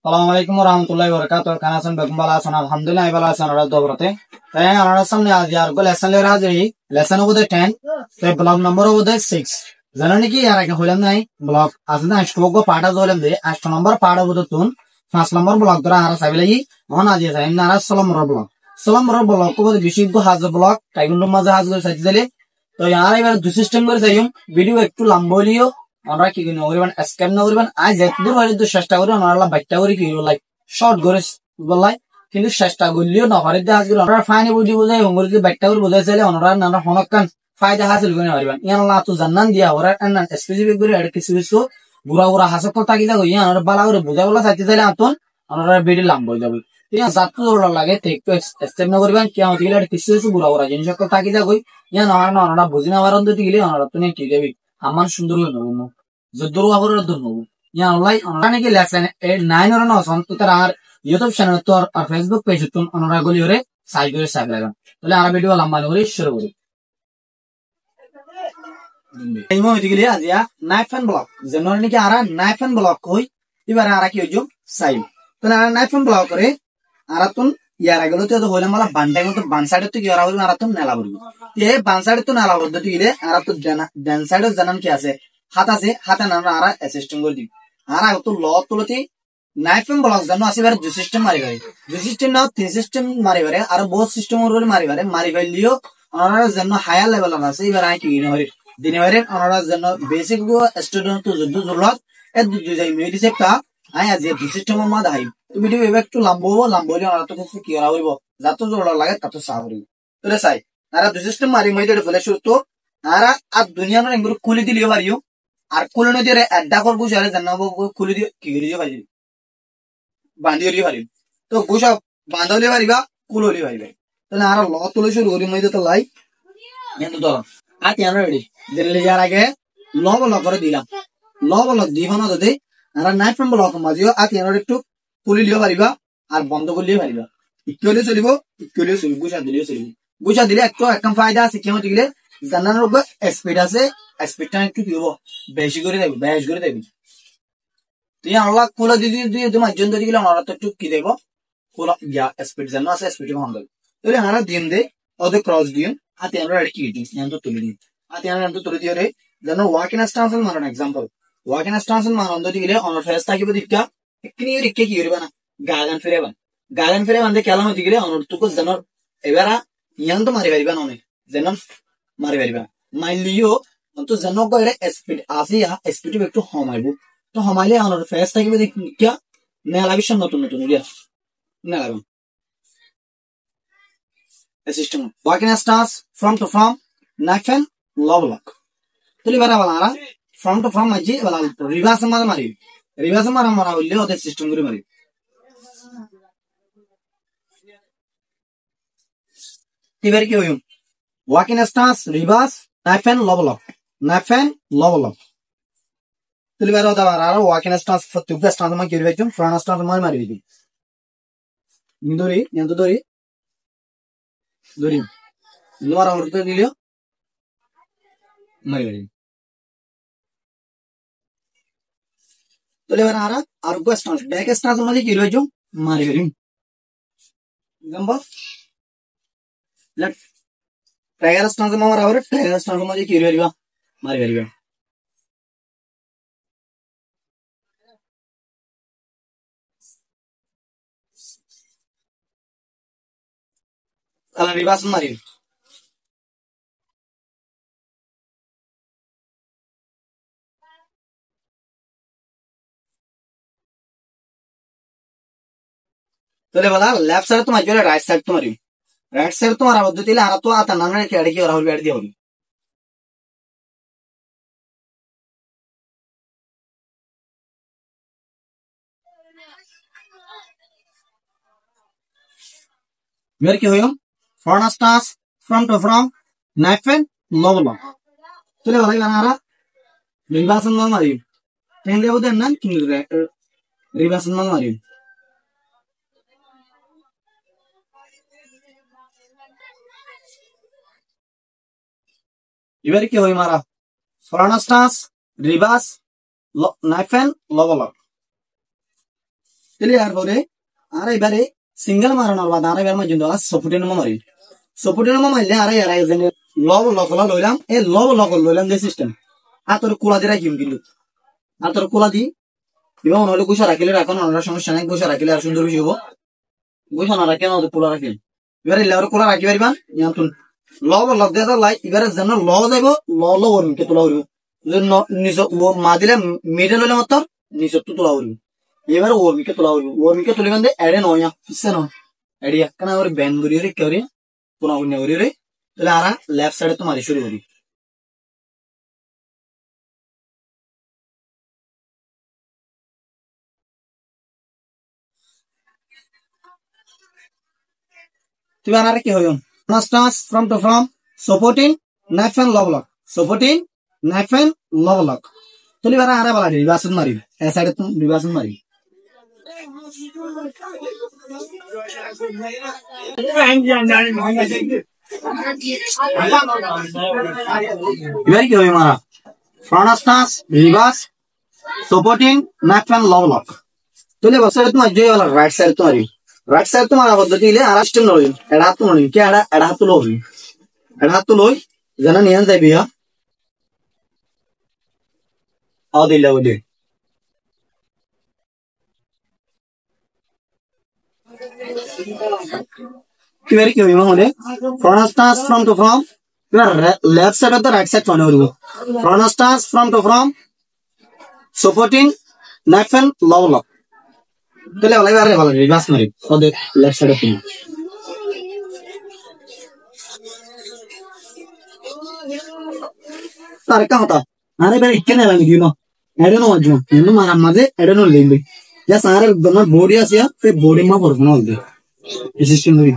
Assalamu alaikum warahmatullahi wabarakatuh. Kanasan bekum bala asan alhamdulillah bala asan ara dobrate. Tay ara samne aaj yar ko lesson le raaj rahi. Lesson bude 10 te block number bude 6. Janani ki yara ke holam nai block asna stroke ko pada holam de 8 number pada bude tun 5 number block dora ara sabilai on aaj ya in ara salam block. Salam block ko bude bishig ko haz block taigundo maza haz go sajjale. তো ইয়ার এবার দুই system করে যাইম video একটু লম্বলিও আমরা কি কিনো করিবেন scan না করিবেন আজ এতদূর হইলে তো চেষ্টা করি আমরা বাইকটা করি কি লাইক শর্ট করে বলাই কিন্তু চেষ্টা করলেও না পারে যে আজকে আমরা ফাইনে বুঝি বুঝাই হঙ্গরি যে বাইকটা করে বুঝাই চাইলে আমরা না হনকান ফায়দা হাসিল করে পারিবেন ইয়ার না তো জান্নান দিয়া ওরা না স্পেসিফিক করে আর কিছু কিছু বুড়া বুড়া হাসপাতাল থাকি যাবো ইয়া আমরা বালা করে বুঝা বলা চাইতে চাইলে আতন আমরা ভিডিও লম্বা হয়ে যাবে ঠিক আছে যাতে জোর লাগে একটু স্টেপ না করবেন কি আমাদের গেলে কিছু কিছু বুড়া বুড়া জিনিস থাকি যাবো ইয়া না বুঝি না পারেন তো গেলে আমরা তো কি যাবি আমার সুন্দর হয়ে নেবো যদ্দুর আবার নেবো ইয়া অনলাই অনলাইনে কি লেখছেন 9 ওর না সন্তুতার আর ইউটিউব চ্যানেল তো আর ফেসবুক পেজ তো ওনারা গলি ওরে সাইড করে সাইড লাগান তাহলে আর ভিডিও লম্বা করে শুরু করি এই মধ্যে গেলে আজিয়া নাইফ এন্ড ব্লক যেন নাকি আর নাইফ এন্ড ব্লক কই এবারে আর কি হইছো সাইড তাহলে আর নাইফ এন্ড ব্লক করে আর তুন ইয়ার গেল তো হইলে মালা বান্ডাই মতো বান সাইডে তো ইয়ারা হইল আর তুন নেলা বলবো এই বান সাইডে তো নেলা পদ্ধতি গেলে আর তো ডান সাইডে জানান কি আছে হাত আছে হাতে না আর অ্যাসিস্ট্যান্ট করে দিই আর তো ল তুলতি নাইফ এন্ড ব্লক জানো আসিবার দুই সিস্টেম মারি পারে দুই সিস্টেম না তিন সিস্টেম মারি পারে আর বহুত সিস্টেম ওর মারি পারে মারি পাইলিও ওনারা জন্য হায়ার লেভেল আছে এবার আই কি দিনে বাইরে ওনারা জন্য বেসিক স্টুডেন্ট তো যুদ্ধ জরুরত এ দুই যাই মেডি সেপটা আই আজ দুই সিস্টেমের মধ্যে আই তো ভিডিও একটু লম্বলি ওনারা তো কিছু কি হইব যত জোর লাগে তত সাবরি তোরে চাই আর দুই সিস্টেম মারি মই দেড় ফলে তো আর দুনিয়া না এগুলো খুলে দিলিও পারিও আর খুলে নদী আড্ডা করবো যারে জানাবো খুলে দিয়ে কি করে পারি বান্ধিও পারি তো গুসা বাঁধলে পারিবা কুললি পারিবা তাহলে আর ল তুলে শুরু করি মই তো লাই কিন্তু ধর আর কেন রেডি দিল্লি যার আগে ল ব্লক করে দিলাম ল ব্লক দিব না যদি আর নাইফ এন্ড ব্লক মাঝিও আর কেন একটু খুলে লিও পারিবা আর বন্ধ করলেও পারিবা ইকুয়ালি চলিব গুছা দিলেও চলিব গুছা দিলে একটু একদম ফায়দা আছে কেমন দিলে জানানোর উপর স্পিড আছে স্পিডটা একটু কি হবো বেশি করে দেবি বেশ করে দেবি তুই আনলা কুলা দিদি দিয়ে তোমার জন দিলে আমরা তো একটু কি দেব কুলা ইয়া স্পিড জানো আছে স্পিড ভাঙ দেবে তাহলে আমরা দিন দে ওদের ক্রস দিন হাতে আমরা কি দিই তো তুলে দিই হাতে আমরা তুলে দিয়ে রে জানো ওয়াকিং স্টান্স মারন এক্সাম্পল ওয়াকিং স্টান্স মারন দিলে অনর ফেস থাকিবে দিকা একনি রিকে কি করবে না গাগান ফিরে বান্ধে খেলা হতে গেলে অনর তুকো জানো এবারা ইয়ান তো মারি পারিবা না অনেক জানো মারি পারিবা মাইলিও তো জানো করে স্পিড আসিয়া স্পিড একটু কমাইব তো কমাইলে অনর ফেস থাকিবে দিকা নেলা বিশ্ব নতুন নতুন ইয়া নেলা system walking stance from to from knife and low block tuli bara bala from to from maji bala reverse mara mara ulle ode system guri mari tiber ki hoyum walking stance reverse knife and low block tuli bara oda bara walking stance tubbe stance ma kiri vechum front stance mari di nindori nyandu dori Luar order দিলিও মারি গাড়ি তাহলে এবার আর stance back stance মানে কি রইছো মারি গাড়ি example late tiger stance মারা হবে টাইগার স্টান্স মানে কি রইবা মারি গাড়ি তাহলে রিভার্স মারি তাহলে বলা লেফট সাইড তোমার জন্য রাইট সাইড তোমারি রাইট সাইড তোমার পদ্ধতি আর তো আতা নানা কি আড়ি কি রাহুল ব্যাড দিয়ে হবে মের কি হইম front stance from to from knife and low block তাহলে বলা গানারা রিভার্স মারি টেন দেব দেন না কি রিভার্স মারি এবারে কি হয় মারা front stance reverse knife and low block তাহলে এরপরে আর এবারে সিঙ্গেল মারানোর বাদ আর এবার মাঝে সপুটি নম্বর মারি সপুটি নম্বর মারলে আর এর লব লকল লইলাম এই লব লকল লইলাম যে সিস্টেম হাতের কোলা দিয়ে রাখিম কিন্তু হাতের কোলা দি এবং হলে গুছা রাখিলে রাখুন অন্য সমস্যা নাই গুছা রাখিলে আর সুন্দর বেশি হবো গুছা না রাখি আমাদের কোলা রাখিল এবারে লেবার কোলা রাখি পারিবান ইয়াতুন লব লক দিয়ে লাই এবারে যেন ল যাইব ল ল করুন কে তোলা করব নিজ মা দিলে মিডল হলে মাত্র নিজ তো তোলা করব এবারে ওর্মিকে তোলা করব ওর্মিকে তুলে বান্ধে এড়ে নয় পিছে নয় এড়ি একখানা করে ব্যান করি রে কেউ রে কোনা কোনা করি রে তাহলে আর লেফট সাইডে তো মারি শুরু করি তুমি আর কি হইম stance from to from supporting knife and lovelock supporting knife and lovelock তুলি বারা আরে বালা রিভার্সন মারি এ সাইডে তুমি রিভার্সন মারি এবারে কি হবে মারা front stance reverse supporting knife and lovelock তুলি বসে তোমার জয় वाला রাইট সাইড তোমারি রাইট সাইড তোমার পদ্ধতি ইলে আর স্টেম নই এডা হাত নই কি এডা হাত লই এডা হাত লই জানা নিয়ান যাইবিয়া আও দিলা বলি কি বেরি কি হইমা হলে front stance from to from left side of the right side টনে হইব front stance from to from supporting knife and lovelock তাহলে বলাই আরে ভালো রিভার্স মারি ওদের লেফট সাইডে তুমি তার কা হতা আরে বেরে ইকেনে লাগি দিও না এডে নো আজু এনু মারা মাঝে এডে নো লেইবে যা সারে দমা বডি আসিয়া ফে বডি মা পড়ব না হলবে এই সিস্টেম ধরি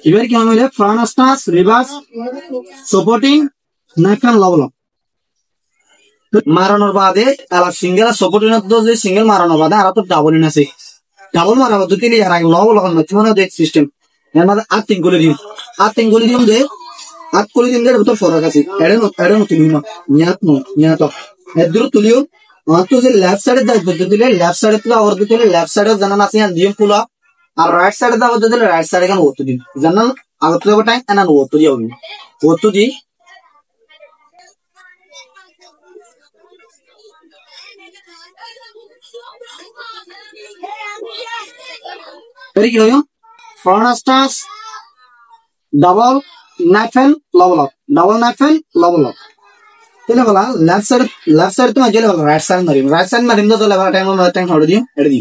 এবার কি হইলে front stance reverse supporting knife and lovelock মারানোর বাদে আলা সিঙ্গেল সাপোর্টিং তো যে সিঙ্গেল মারানোর বাদে আর তো ডাবল ইন আছে ডাবল মারা পদ্ধতি লি আর লব লগন মতমনে দেখ সিস্টেম এর মধ্যে আর তিন গুলি দিম দে আট গুলি দিম এর ভিতর ফরক আছে এড়ে নো তুলিও না নিয়াত এদুর তুলিও তো যে লেফট সাইডে যাই পদ্ধতি দিলে লেফট সাইডে তো আর দিলে লেফট সাইডে জানা আছে দিম পুলা আর রাইট সাইডে দাও পদ্ধতি দিলে রাইট সাইডে কেন ওতো দিন জানা আগত যাব টাইম এনা ওতো দিও ওতো দি Very good. Front stars, double knife and lovelock. Double knife and lovelock. चले बोला लेफ्ट साइड तो मजे ले बोला राइट साइड में रिंदो तो ले बोला टाइम छोड़ दियो एड दी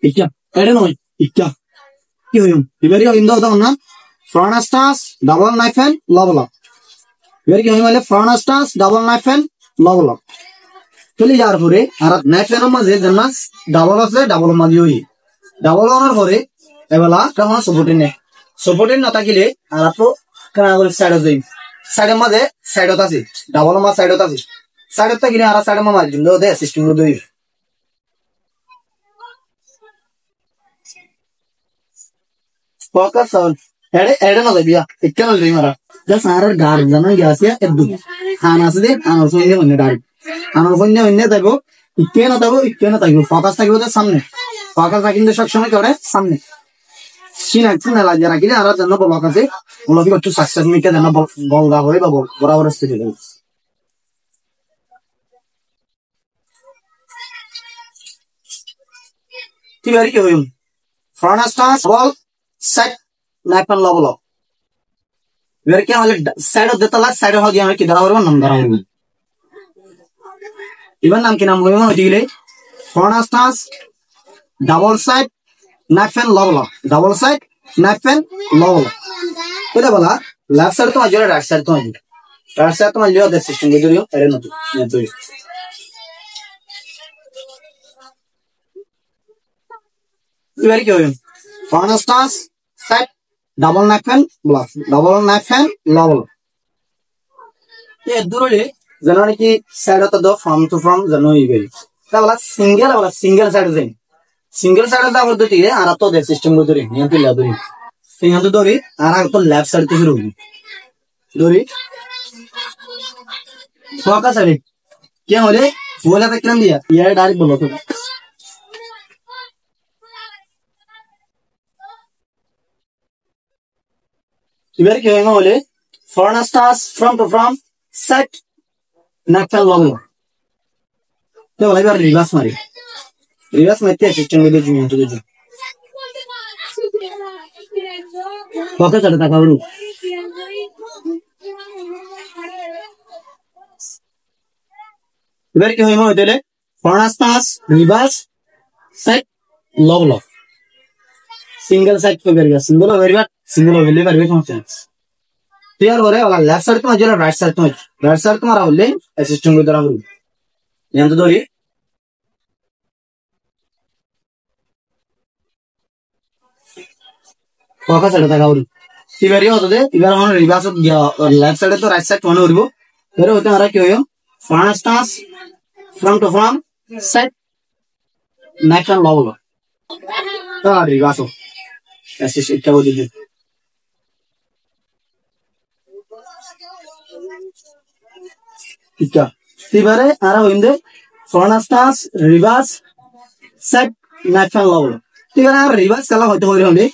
इक्या एड नो इक्या क्यों यूं इबेरी रिंदो तो ना front stars, double knife and lovelock. इबेरी क्यों वाले front stars, double knife and lovelock. চলে যাওয়ার পরে আর নেক্সট এর মাঝে জানা ডাবল আছে ডাবল মাঝে হই ডাবল অনার পরে এবেলা তখন সাপোর্টিং না থাকিলে আর তো কানা করে সাইডে যাই সাইডের মাঝে সাইডত আছে ডাবল মা সাইডত আছে সাইডত থাকিলে আর সাইডে মা মাঝে দিন দে সিস্টেম দই ফোকাস অন এড়ে না যাবিয়া একখান লই মারা যা সারার গার জানা গিয়াছে এদু খান আছে দে আনার সঙ্গে মনে ডাইরেক্ট আমার বন্ধু অন্য থাকবো ইকে না থাকবো ফোকাস থাকবো তো সামনে ফোকাস রাখলে সবসময় করে সামনে চিনা লাগিয়ে রাখিলে আর যেন বলক আছে বলক একটু সাকসেস মিকে যেন বল দা হয় বা বরাবর স্থিতি দেবে কি বারি কি হইম ফ্রন্ট স্টার্স বল সেট নাইফ এন্ড লবলক এর কি হলে সাইড অফ দিতলা সাইড অফ দিয়ে আমরা কি ধরা করব নাম ধরা করব इवन नाम के नाम हुए दिले front stars double side knife and Lovelock double side knife and Lovelock এটা বলা লেফট সাইড তো আজরে রাইট সাইড তো লিও দে সিস্টেম কে দিও এরে নতু নেতু ইবারি কি হবে front stance side double knife and block double knife and low block ये দূরে জানো কি side of the from to from জানো ইবেরি তাহলে single side then single side দা পদ্ধতি আর তো দে সিস্টেম গো ধরে নিয়ে তুই লাদরি সিঙ্গেল তো ধরে আর তো লেফট সাইড থেকে শুরু ধরি ফোকাস আরে क्या होले बोला था किरण दिया यार डायरेक्ट बोलो तो इधर क्या होगा बोले foreign stars from set next level तो बोला यार रिवर्स में इतने सिस्टम में दे जुए तो दे जुए फोकस करता कावरू इधर क्या होगा बोले foreign stars reverse set level single side पे करेगा सिंगल वेरी बात सिंगल वेली वेरी कौन चांस क्लियर हो रहा है वाला लेफ्ट साइड तो मजा राइट साइड तुम्हारा बोले असिस्टेंट को तरह बोल यहाँ तो दौड़ी फोकस करता कावरू इधर ये होता है इधर हम रिवर्स लेफ्ट साइड तो राइट साइड वन हो रही हो इधर होते हमारा क्या हो front stance front to front set next and low तो रिवर्स हो ऐसे क्या बोल दीजिए ठीक है तिबारे आरा होइंदे front stance reverse set next and low तिबारे आरा रिवर्स कला होते हो रहे होंगे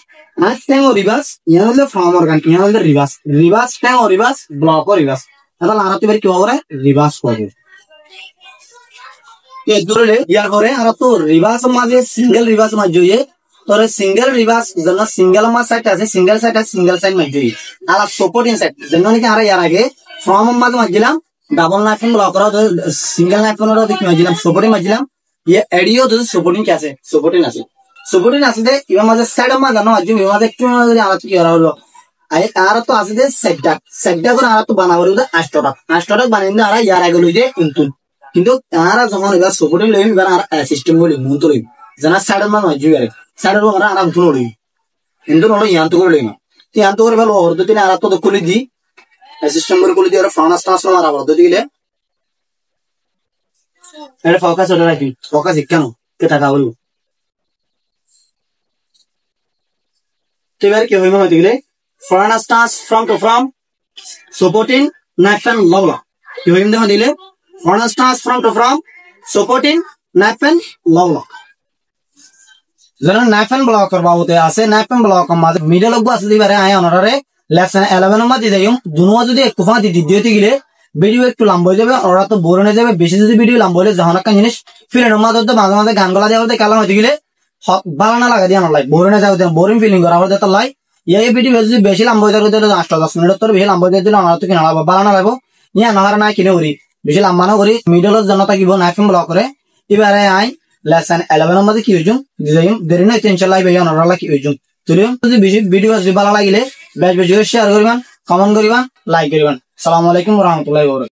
आज टेंग और रिवर्स यहाँ वाले फॉर्म ऑर्गन यहाँ वाले रिवर्स टेंग और रिवर्स ब्लॉक और रिवर्स अगर आरा तिबारे क्या हो रहा है रिवर्स को ये दूर ले यार हो रहे आरा तो रिवर्स माजे सिंगल रिवर्स माज जो ये तो सिंगल रिवर्स जना सिंगल मा साइड আছে সিঙ্গেল সাইড মধ্যে আলা সাপোর্টিং সাইড জন্য নাকি আরা ইয়ার আগে ফ্রম মাঝে মাঝিলাম ডাবল নাইফ ব্লক করা তো সিঙ্গেল নাইফ কোনটা দেখি মাঝিলাম সাপোর্টিং মাঝিলাম ये एडियो तो সাপোর্টিং কি আছে সাপোর্টিং আছে দে ইবা মাঝে সাইড মা জানো আজু ইবা মাঝে একটু আলা কি করা হলো আই আর তো আছে দে সেটটা করে আর তো বানাবো দে আষ্টটা বানাইলে আর ইয়ার আগে লই দে কিন্তু আর যখন এবা সাপোর্টিং লই এবার আর সিস্টেম বলি মন তো লই জানা সাইড মা মাঝু আরে साइड में आराम से नोड़ी इंदु नोड़ी यहाँ तो कर लेना यहाँ तो कर भालो और दो तीन आराम तो कुली दी सिस्टम पर कुली दी और फ्रंट स्टांस में आराम दो तीन ले अरे फोकस हो रहा है फोकस इक्का नो कितना कावलू तो यार क्या हुई मैं दिखले front stance front to front supporting next and लवला क्या हुई मैं दिखले front stance front to front supporting next and लवला जरा नाइफन ब्लॉक करवा होते आसे नाइफन ब्लॉक मादे मिडल लोग बस दिबारे आया অনরে लेफ्ट 11 मा দি যাইম দুনো যদি এক কুফা দি দিতে গেলে ভিডিও একটু লম্বা হয়ে যাবে ওরা তো বোর হয়ে যাবে বেশি যদি ভিডিও লম্বা হলে জানা কান জিনিস ফিলের মধ্যে তো মাঝে মাঝে গান গলা দেওয়া বলতে কালাম হতে গেলে ভালো না লাগে দিয়া না লাই বোর হয়ে যাবে বোরিং ফিলিং করা হবে তো লাই এই ভিডিও যদি বেশি লম্বা হয়ে যাবে তো 8-10 মিনিট তোর বেশি লম্বা হয়ে দিলে আমার তো কিনা লাগবে ভালো না লাগবে ইয়া নাহার না কিনে করি বেশি লম্বা না করি মিডল জনতা কিবো নাইফন ব্লক করে এবারে আই लेसन 11 मध्ये की होजूम दिजाइम देरिनो इंशाल्लाह भैया नरला की होजूम तुलियो যদি ভিডিও যদি ভালো লাগিলে বেশ বেশ শেয়ার করিবেন কমেন্ট করিবেন লাইক করিবেন আসসালামু আলাইকুম ওয়া রাহমাতুল্লাহি ওয়া বারাকাতুহু।